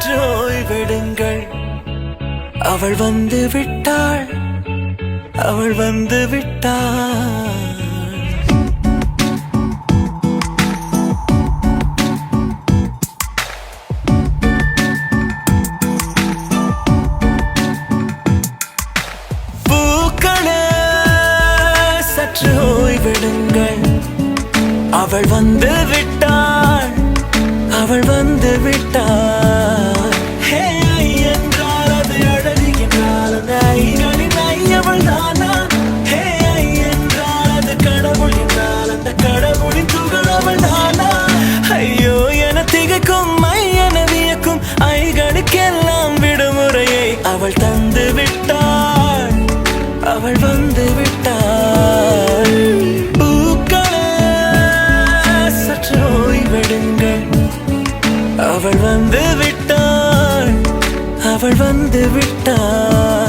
சற்று ஓய்வெடுங்கள். அவள் வந்து விட்டாள், அவள் வந்து விட்டாள். பூக்களே சற்று ஓய்வெடுங்கள். அவள் வந்து விட்டாள், அவள் வந்து விட்டாள். ஹே ஐ என்றால் அது அழகு என்றால் அந்த ஐகளின் ஐ அவள் தானா? ஹே ஐ என்றால் அது கடவுள் என்றால் அந்த கடவுளின் துகள் அவள் தானா? ஐயோ என திகைக்கும் ஐ என வியக்கும் ஐகளுக்கெல்லாம் விடுமுறையை அவள் தந்து விட்டாள், அவள் வந்து விட்டாள். பூக்களே சற்று ஓய்வெடுங்கள். அவள் வந்து விட்டாள், அவள் வந்து விட்டாள்.